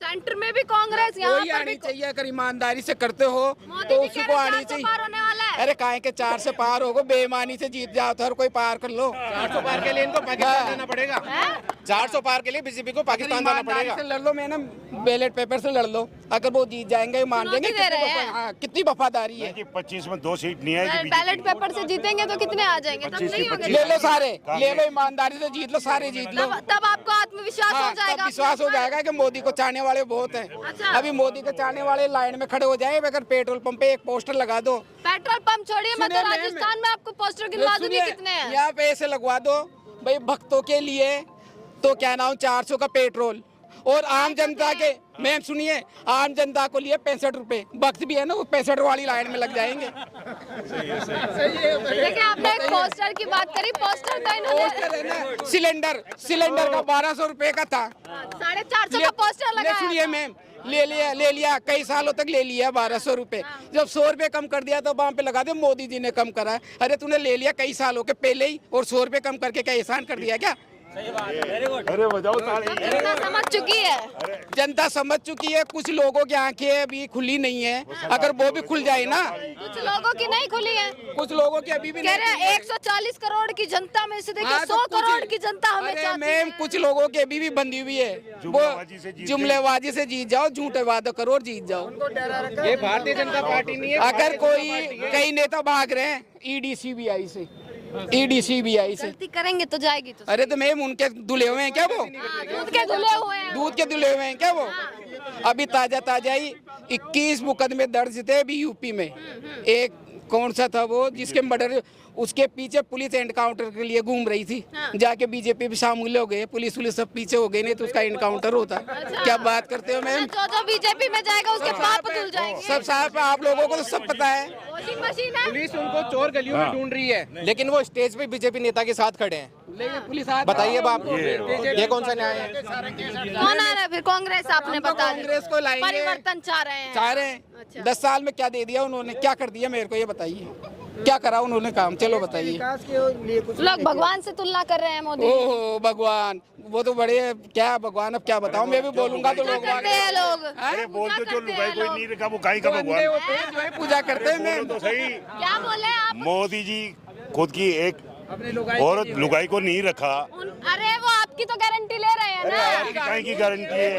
Centre में भी कांग्रेस, यहाँ पर भी चाहिए। अगर ईमानदारी से करते हो मोदी तो जी उसी कह को रहे आनी 400 चाहिए। पार होने वाला है। अरे काहे के 4 से पार होगो, बेईमानी से जीत जाओ तो हर कोई पार कर लो। 400 पार के लिए इनको पाकिस्तान जाना पड़ेगा। 400 पार के लिए बीजेपी को पाकिस्तान जाना पड़ेगा। से लड़ लो, मैं ना बैलेट पेपर से लड़ लो, अगर वो जीत जाएंगे मान जाएंगे। कितनी वफादारी है। 25 में 2 सीट नहीं आएगी। बैलेट पेपर से जीतेंगे तो कितने आ जाएंगे? तब नहीं होंगे। ले लो सारे, ले लो, ईमानदारी से जीत लो, सारे जीत लो। तब आपको आत्मविश्वास हो जाएगा। विश्वास हो जाएगा कि मोदी को चाहने वाले बहुत हैं। अच्छा। अभी मोदी को चाहने वाले लाइन में खड़े हो जाए, अगर पेट्रोल पंप पे एक पोस्टर लगा दो। पेट्रोल पंप छोड़िए, मैं तो राजस्थान में आपको पोस्टर गिनवा दूंगी कितने हैं। यहाँ पे ऐसे लगवा दो भाई भक्तों के लिए, तो क्या नाम 400 का पेट्रोल, और आम जनता के, मैम सुनिए, आम जनता को लिए 65 रुपए। भक्त भी है ना, वो 65 वाली लाइन में लग जाएंगे। देखिए आपने एक पोस्टर की बात करी, पोस्टर था इन्होंने। सिलेंडर का 1200 रुपए का था, 450 का पोस्टर लगाया। सुनिए मैम, ले लिया कई सालों तक ले लिया 1200 रुपए। जब 100 रुपए कम कर दिया तो वहाँ पे लगा दे मोदी जी ने कम करा है। अरे तूने ले लिया कई सालों के पहले ही, और 100 रुपए कम करके क्या एहसान कर दिया क्या? अरे बजाओ ताली। जनता समझ चुकी है। जनता समझ चुकी है। कुछ लोगों की आंखें अभी खुली नहीं है, अगर वो भी खुल जाए ना। कुछ लोगों की नहीं खुली है, कुछ लोगों की अभी भी कह नहीं रहे हैं 140 करोड़ की जनता में से देखिए 100 करोड़ की जनता हमें चाहती मैम, है। कुछ लोगों की अभी भी बंधी हुई है। वो जुमलेबाजी से जीत जाओ, झूठे वादे करो और जीत जाओ। ये भारतीय जनता पार्टी नहीं है। अगर कोई कई नेता भाग रहे हैं ईडी सीबीआई से, गलती करेंगे तो जाएगी तो। अरे तो मैम उनके दुले हुए हैं क्या वो? दूध के धुले हुए हैं। दूध के दुले हुए हैं क्या वो? अभी ताजा ही 21 मुकदमे दर्ज थे अभी यूपी में। एक कौन सा था वो जिसके मर्डर, उसके पीछे पुलिस एनकाउंटर के लिए घूम रही थी। जाके बीजेपी भी शामिल हो गए, पुलिस सब पीछे हो गए, नहीं तो उसका एनकाउंटर होता। क्या बात करते हो मैम? जो बीजेपी में जाएगा उसके पाप धुल जाएंगे। सब साहब आप लोगों को तो सब पता है। वॉशिंग मशीन है। पुलिस उनको चोर गलियों में ढूंढ रही है, लेकिन वो स्टेज पे बीजेपी नेता के साथ खड़े हैं। लेकिन पुलिस बताइए आप, ये कौन सा न्याय है? कौन आ रहा है फिर? कांग्रेस। आपने बता कांग्रेस को लाएंगे, परिवर्तन चाह रहे हैं। अच्छा। 10 साल में क्या दे दिया उन्होंने, क्या कर दिया मेरे को ये बताइए, क्या करा उन्होंने काम? चलो बताइए। लोग भगवान से तुलना कर रहे हैं मोदी। ओहो भगवान, वो तो बड़े, क्या भगवान, अब क्या बताऊं, मैं भी बोलूंगा तो लोग करते हैं लोग। अरे बोल तो जो लुगाई कोई नहीं रखा वो काई का भगवान जो है पूजा करते हैं। मैं तो सही। क्या बोले आप? मोदी जी खुद की एक औरत लुगाई को नहीं रखा। अरे वो आपकी तो गारंटी ले रहे हैं ना। काई की गारंटी है?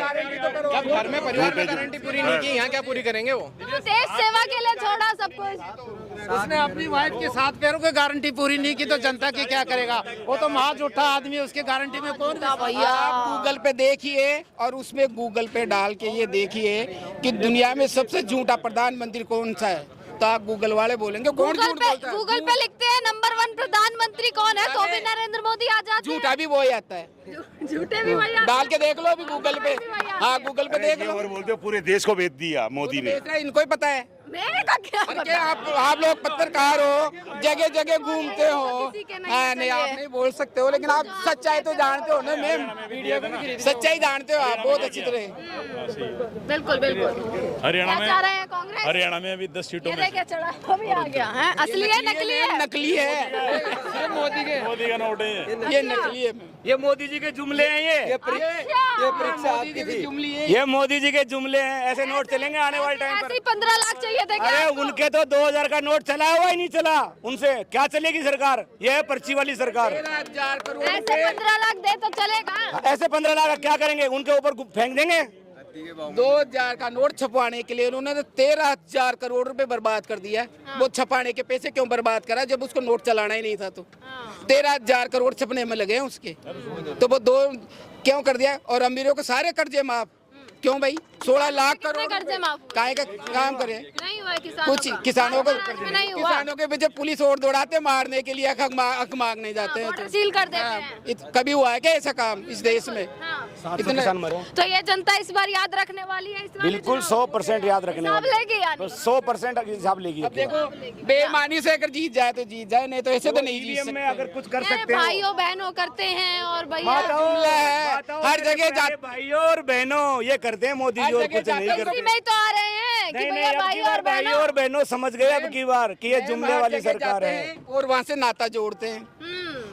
जब घर में परिवार में गारंटी पूरी नहीं की, यहाँ क्या पूरी करेंगे वो? देश सेवा के लिए छोड़ा सब कुछ। उसने अपनी वाइफ के 7 पैरों की गारंटी पूरी नहीं की तो जनता की क्या करेगा? वो तो महाज उठा आदमी, उसके गारंटी में कौन भैया? आप गूगल पे देखिए, और उसमें गूगल पे डाल के ये देखिए कि दुनिया में सबसे झूठा प्रधानमंत्री कौन सा है, तो आप गूगल वाले बोलेंगे कौन झूठ बोलता है। गूगल पे लिखते हैं नंबर 1 प्रधानमंत्री कौन है, तो भी नरेंद्र मोदी आ जाते हैं। झूठा भी वो ही आता है, झूठे भी वही आते डाल के देख लो अभी गूगल पे। हाँ गूगल पे देख लो। और बोलते हो पूरे देश को बेच दिया मोदी ने। इनको ही पता है। मेरे का क्या क्या आप लोग पत्रकार हो, जगह जगह घूमते हो। किसी के नहीं हाँ, नहीं आप नहीं बोल सकते हो, लेकिन आप सच्चाई तो जानते हो ना मैम, सच्चाई जानते हो आप बहुत अच्छी तरह। बिल्कुल बिल्कुल। हरियाणा क्या चाह रहे हैं कांग्रेस? हरियाणा में अभी 10 सीटों में क्या चढ़ा अभी आ गया है? असली है नकली है? नकली है, मोदी का नोट है ये नकली है। ये मोदी जी के जुमले हैं। ये परीक्षा आपकी थी। ये मोदी जी के जुमले हैं। ऐसे नोट चलेंगे आने वाले टाइम पर। 15 लाख चाहिए थे क्या? अरे उनके तो 2000 का नोट चला हुआ ही नहीं चला, उनसे क्या चलेगी सरकार? ये है पर्ची वाली सरकार। 13,000 करोड़ ऐसे 15 लाख दे तो चलेगा? ऐसे 15 लाख क्या करेंगे? उनके ऊपर फेंक देंगे। 2000 का नोट छपवाने के लिए उन्होंने तो 13,000 करोड़ रुपए बर्बाद कर दिया। वो छपाने के पैसे क्यों बर्बाद करा जब उसको नोट चलाना ही नहीं था? तो 13,000 करोड़ छपने में लगे हैं उसके, तो वो 2 क्यों कर दिया? और अमीरों के सारे कर्जे माफ क्यों भाई? 16 लाख करोड़ कर्जे माफ काहे का काम करे? नहीं हुआ किसानों कुछ का। किसानों को, नहीं हुआ। किसानों के पीछे पुलिस और दौड़ाते मारने के लिए, हक मांगने जाते हैं। बॉर्डर सील कर देते हैं। कभी हुआ है क्या ऐसा काम इस देश में? इतने किसान मरे। तो ये जनता इस बार याद रखने वाली है? इस बार बिल्कुल 100% याद रखने हिसाब वाले। लेगी यानी? 100% हिसाब लेगी। अब देखो बेईमानी से अगर जीत जाए तो जीत जाए, नहीं तो ऐसे तो नहीं जीत ईवीएम में अगर कुछ कर मेरे सकते हैं भाइयों बहनों करते हैं और भैया हर जगह जाते, भाइयों और बहनों ये करते हैं मोदी जी, और कुछ नहीं इसी करते। में ही तो आ रहे हैं कि नहीं भैया भाई और भाई बहनों। और बहनों समझ गए अब की बार कि ये जुमले वाली सरकार है। और वहाँ से नाता जोड़ते हैं।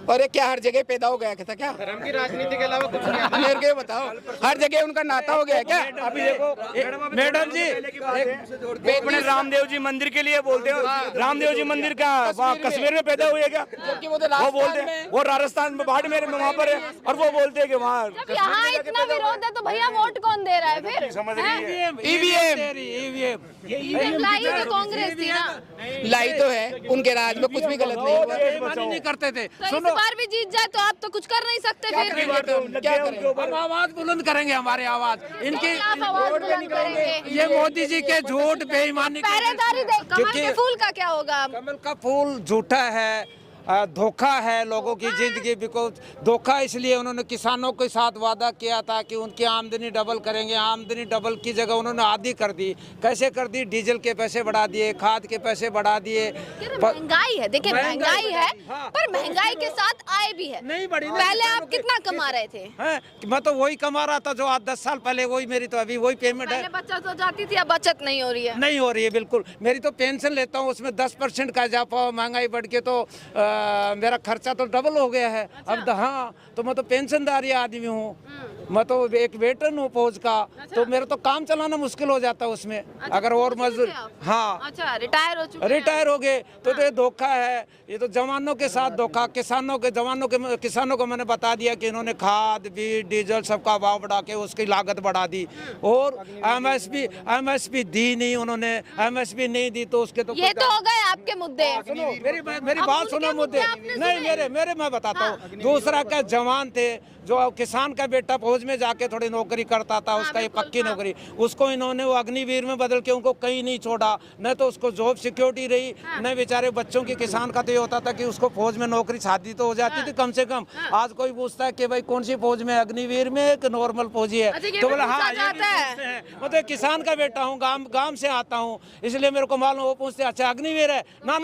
और ये क्या हर जगह पैदा हो गया था क्या? धर्म की राजनीति के अलावा कुछ नहीं। मेरे को बताओ, हर जगह उनका नाता हो गया क्या? अभी देखो मैडम जी, अपने रामदेव जी मंदिर के लिए बोलते हो, रामदेव जी मंदिर क्या वहाँ कश्मीर में पैदा हुए क्या? वो बोलते हैं वो राजस्थान में बाड़मेर में वहाँ पर है, और वो बोलते हैं कि वहाँ जब यहाँ इतना विरोध है तो भैया वोट कौन दे रहा है फिर? समझ रही है। ईवीएम लाई तो कांग्रेस थी ना, लाई तो है, उनके राज में कुछ भी गलत नहीं हुआ। बेईमानी नहीं करते थे। तो इस बार भी जीत जाए तो आप तो कुछ कर नहीं सकते फिर। क्या करें? हम आवाज बुलंद करेंगे, हमारी आवाज इनकी आप आवाज बुलंद करेंगे। ये मोदी जी के झूठ बेईमानी पहरेदारी देख, कमल के फूल का क्या होगा? कमल का फूल झूठा है, धोखा है लोगों की जिंदगी। बिकॉज धोखा इसलिए उन्होंने किसानों के साथ वादा किया था कि उनकी आमदनी डबल करेंगे, आमदनी डबल की जगह उन्होंने आधी कर दी। कैसे कर दी? डीजल के पैसे बढ़ा दिए, खाद के पैसे बढ़ा दिए। महंगाई है, देखिए महंगाई है, पर महंगाई के साथ आय भी है। नहीं बढ़ी ना। पहले आप कितना कमा रहे थे? हैं? मैं तो वही कमा रहा था जो आज 10 साल पहले, वही मेरी तो अभी वही पेमेंट है। पहले बचत हो जाती थी, अब बचत नहीं हो रही है। नहीं हो रही है बिल्कुल। मेरी तो पेंशन लेता हूँ, उसमें 10% का इजाफा, महंगाई बढ़ के तो मेरा खर्चा तो डबल हो गया है। अब हाँ, तो मैं तो पेंशनदारी आदमी हूँ, मैं तो एक वेतन हूँ फौज का। तो मेरा तो काम चलाना मुश्किल हो जाता है उसमें। अगर और मजदूर, हाँ अच्छा रिटायर हो चुके हैं। रिटायर हो गए तो ये धोखा है। ये तो जवानों के साथ धोखा। किसानों को मैंने बता दिया कि इन्होंने खाद, बीज, डीजल सबका भाव बढ़ा के उसकी लागत बढ़ा दी। और एमएसपी दी नहीं उन्होंने, एमएसपी नहीं दी तो उसके तो ये तो हो गए आपके मुद्दे। सुनो मेरी बात सुनो मुद्दे। नहीं मेरे मैं बताता हूँ। दूसरा क्या, जवान थे जो किसान का बेटा फौज में जाके थोड़ी नौकरी करता था, उसका ये पक्की नौकरी, उसको इन्होंने वो अग्निवीर में बदल के उनको कहीं नहीं छोड़ा। न तो उसको जॉब सिक्योरिटी रही, न बेचारे बच्चों की। किसान का तो ये होता था कि उसको फौज में नौकरी शादी तो हो जाती थी कम से कम। आज कोई पूछता है कि भाई कौन सी फौज में, अग्निवीर में कि नॉर्मल फौजी है, तो बोला हाँ मतलब किसान का बेटा हूँ, गाँव से आता हूँ, इसलिए मेरे को मालूम। वो पूछते अच्छा अग्निवीर है ना,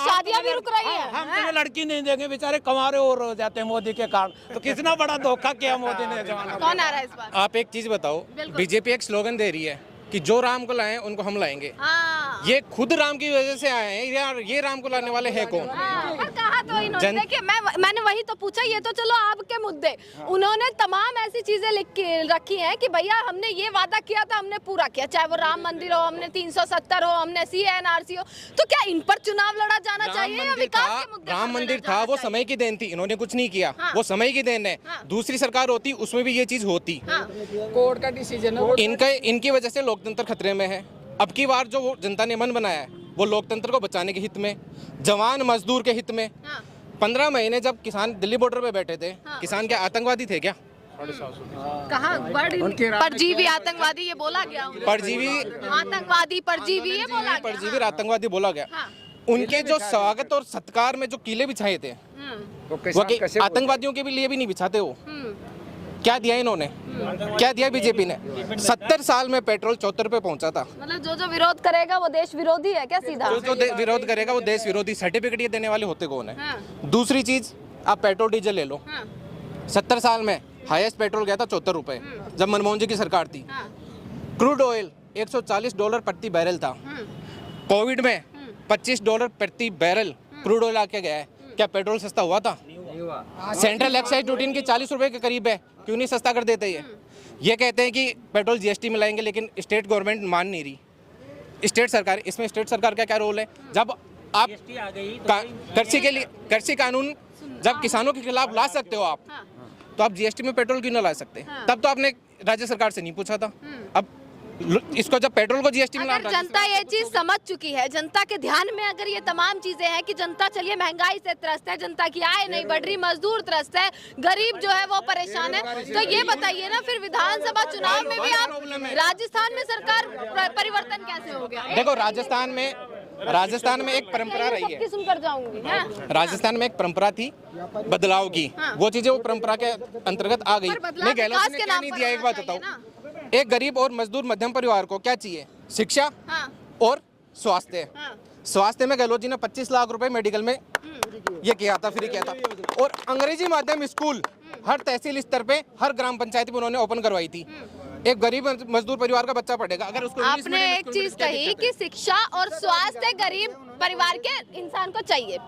शादियां भी रुक रही है। हम तुम्हें लड़की नहीं देंगे, बेचारे कमारे और हो जाते हैं मोदी के कारण। तो कितना बड़ा धोखा किया मोदी ने जवानों। कौन आ रहा है इस बार? आप एक चीज बताओ, बीजेपी एक स्लोगन दे रही है कि जो राम को लाए उनको हम लाएंगे। ये खुद राम की वजह से आए हैं यार, ये राम को लाने वाले हैं कौन? पर कहा तो इन्होंने, देखिए मैंने वही तो पूछा। ये तो चलो आपके मुद्दे, उन्होंने तमाम ऐसी चीजें लिख के रखी हैं कि भैया हमने ये वादा किया था, हमने पूरा किया। चाहे वो राम मंदिर हो, हमने 370 हो, हमने CNRC हो। तो क्या इन पर चुनाव लड़ा जाना चाहिए या विकास के मुद्दे? राम मंदिर था, वो समय की देन थी, इन्होंने कुछ नहीं किया। वो समय की देन है। दूसरी सरकार होती उसमें भी ये चीज होती। कोर्ट का डिसीजन है। इनकी वजह से लोकतंत्र खतरे में है। अब की बार जो जनता ने मन बनाया है वो लोकतंत्र को बचाने के हित में, जवान मजदूर के हित में। 15 महीने जब किसान दिल्ली बॉर्डर पे बैठे थे, किसान क्या आतंकवादी थे क्या? कहाँ परजीवी आतंकवादी ये बोला गया, परजीवी आतंकवादी परजीवी ये बोला गया। परजीवी आतंकवादी बोला गया। उनके जो स्वागत और सत्कार में जो किले बिछाए थे वो आतंकवादियों के लिए भी नहीं बिछाते। वो क्या दिया इन्होंने, क्या दिया बीजेपी ने? 70 साल में पेट्रोल 74 पे पहुंचा था। मतलब जो विरोध करेगा वो देश विरोधी है क्या सीधा? जो विरोध करेगा वो देश विरोधी। सर्टिफिकेट ये देने वाले होते कौन है? दूसरी चीज, आप पेट्रोल डीजल ले लो। 70 साल में हाईएस्ट पेट्रोल गया था 74 रुपए, जब मनमोहन जी की सरकार थी। क्रूड ऑयल $140 प्रति बैरल था। कोविड में $25 प्रति बैरल क्रूड ऑयल आके गया है। क्या पेट्रोल सस्ता हुआ था? सेंट्रल एक्साइज ड्यूटी इनकी 40 रुपए के करीब है। क्यों नहीं सस्ता कर देते? ये कहते हैं कि पेट्रोल GST में लाएंगे, लेकिन स्टेट गवर्नमेंट मान नहीं रही। स्टेट सरकार, इसमें स्टेट सरकार का क्या रोल है? जब आप कृषि कानून जब किसानों के खिलाफ ला सकते हो आप, तो आप GST में पेट्रोल क्यों ना ला सकते? तब तो आपने राज्य सरकार से नहीं पूछा था। अब इसको जब पेट्रोल को GST में अगर जनता ये चीज समझ चुकी है, जनता के ध्यान में अगर ये तमाम चीजें हैं कि जनता चलिए महंगाई से त्रस्त है, जनता की आय नहीं बढ़ रही, मजदूर त्रस्त है, गरीब जो है वो परेशान है, तो ये बताइए ना फिर विधानसभा चुनाव में भी आप राजस्थान में सरकार परिवर्तन कैसे हो गया? देखो राजस्थान में एक परंपरा रही है। सुनकर जाऊंगी। राजस्थान में एक परंपरा थी बदलाव की। वो चीजें वो परंपरा के अंतर्गत आ गई। नहीं, गहलोत ने क्या नहीं दिया? एक बात बताओ, एक गरीब और मजदूर मध्यम परिवार को क्या चाहिए? शिक्षा और स्वास्थ्य। स्वास्थ्य में गहलोत जी ने 25 लाख रुपए मेडिकल में ये किया था, फ्री किया था। और अंग्रेजी माध्यम स्कूल हर तहसील स्तर पे, हर ग्राम पंचायत में उन्होंने ओपन करवाई थी। एक गरीब मजदूर परिवार का बच्चा पढ़ेगा, अगर उसको इंग्लिश आपने मीडियम एक स्कूल में चीज क्या कही दिक्कत कि है? शिक्षा और स्वास्थ्य गरीब परिवार के इंसान को चाहिए,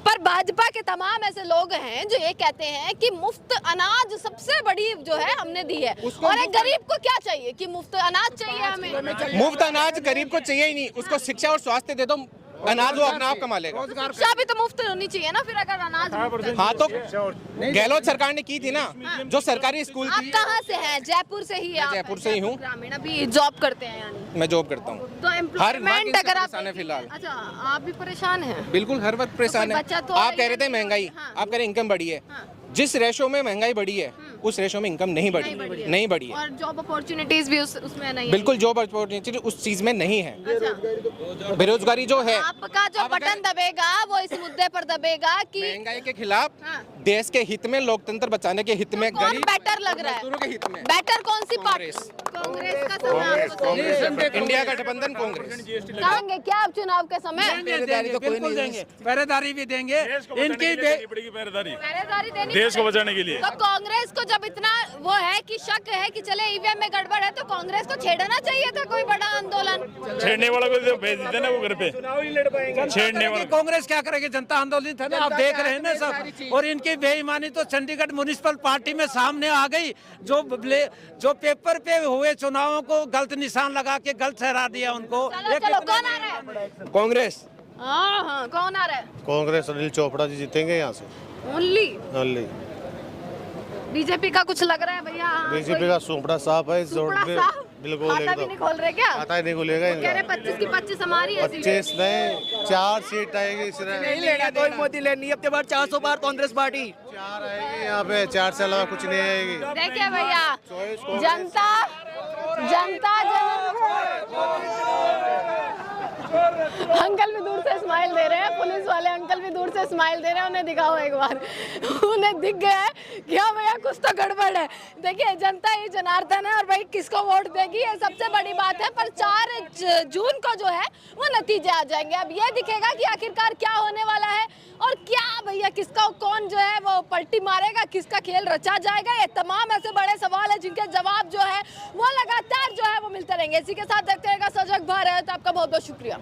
पर भाजपा के तमाम ऐसे लोग हैं जो ये कहते हैं कि मुफ्त अनाज सबसे बड़ी जो है हमने दी है, और एक गरीब को क्या चाहिए कि मुफ्त अनाज चाहिए हमें। मुफ्त अनाज गरीब को चाहिए ही नहीं, उसको शिक्षा और स्वास्थ्य दे दो, अनाज वो अपना आप कमा लेगा। शिक्षा भी तो मुफ्त होनी चाहिए ना, फिर अगर अनाज मुफ्त है। हाँ तो गहलोत सरकार ने की थी ना, जो सरकारी स्कूल आप थी। कहाँ से हैं? जयपुर से ही? आप जयपुर से ही हूँ। ग्रामीण, अभी जॉब करते हैं यानी? मैं जॉब करता हूँ। तो एम्प्लॉयमेंट अगर आप परेशान है फिलहाल। अच्छा, आप भी परेशान हैं? बिल्कुल हर वक्त परेशान कोई है। बचत हो आप रही कह है रहे थे नहीं? महंगाई, हाँ। आप कह रहे इनकम बढ़ी है। हाँ। जिस रेशो में महंगाई बढ़ी है उस रेशो में इनकम नहीं बढ़ी, नहीं बढ़ी है। और जॉब अपॉर्चुनिटीज भी उसमें नहीं है। बिल्कुल जॉब अपॉर्चुनिटी उस चीज में नहीं है। अच्छा, बेरोजगारी जो है, आपका जो आप अगर- बटन दबेगा वो इस मुद्दे पर दबेगा कि महंगाई के खिलाफ, हाँ। देश के हित में, लोकतंत्र बचाने के हित में, कौन गरीब बेटर लग रहा है? मजदूरों के हित में बेटर कौन सी पार्टी? कांग्रेस का समय आपको चाहिए। इंडिया गठबंधन कांग्रेस। कहेंगे क्या आप चुनाव के समय? देंगे, बिल्कुल देंगे, पहरेदारी भी देंगे। इनकी पड़ेगी पहरेदारी पहरेदारी देनी देश को पड़ेगी। बचाने के लिए। तो कांग्रेस को जब इतना वो है कि शक है कि चले ईवीएम में गड़बड़ है, तो कांग्रेस को छेड़ना चाहिए था कोई बड़ा आंदोलन। छेड़ने वाला को तो भेज देते ना वो घर पे, छेड़ने वाला। कांग्रेस क्या करेगी? जनता आंदोलन था ना, आप देख रहे हैं ना सब। और इनकी बेईमानी तो चंडीगढ़ म्युनिसिपल पार्टी में सामने आ गई, जो पेपर पे हुए चुनावों को गलत निशान लगा के गलत ठहरा दिया उनको। चलो चलो, कौन आ रहा है? कांग्रेस। हाँ हाँ, कौन आ रहा है? कांग्रेस अनिल चोपड़ा जी जीतेंगे यहाँ से। ओनली बीजेपी का कुछ लग रहा है भैया? बीजेपी का सुपड़ा साहब है, सुपड़ा साहब? बिल्कुल खाता भी एकदम नहीं खोल रहे क्या? आता ही नहीं खुलेगा कह रहे 25 की 25 हमारी है। 25 नहीं 4 सीट आएगी इसमें। नहीं लेना, कोई मोदी लेनी है। अब के बाद 400 बार कांग्रेस पार्टी 4 आएगी यहाँ पे, 4 से अलावा कुछ नहीं आएगी। देखिए भैया, जनता अंकल भी दूर से स्माइल दे रहे हैं, पुलिस वाले अंकल भी दूर से स्माइल दे रहे हैं। उन्हें दिखाओ एक बार, उन्हें दिख गया है कि हाँ भैया कुछ तो गड़बड़ है। देखिए, जनता ही जनार्दन है और भाई किसको वोट देगी ये सबसे बड़ी बात है। पर 4 जून को जो है वो नतीजे आ जाएंगे। अब ये दिखेगा कि आखिरकार क्या होने वाला है और क्या भैया किसका कौन जो है वो पलटी मारेगा, किसका खेल रचा जाएगा। ये तमाम ऐसे बड़े सवाल है जिनके जवाब जो है वो लगातार जो है वो मिलते रहेंगे। इसी के साथ देखते रहेगा सजग भारत। आपका बहुत बहुत शुक्रिया।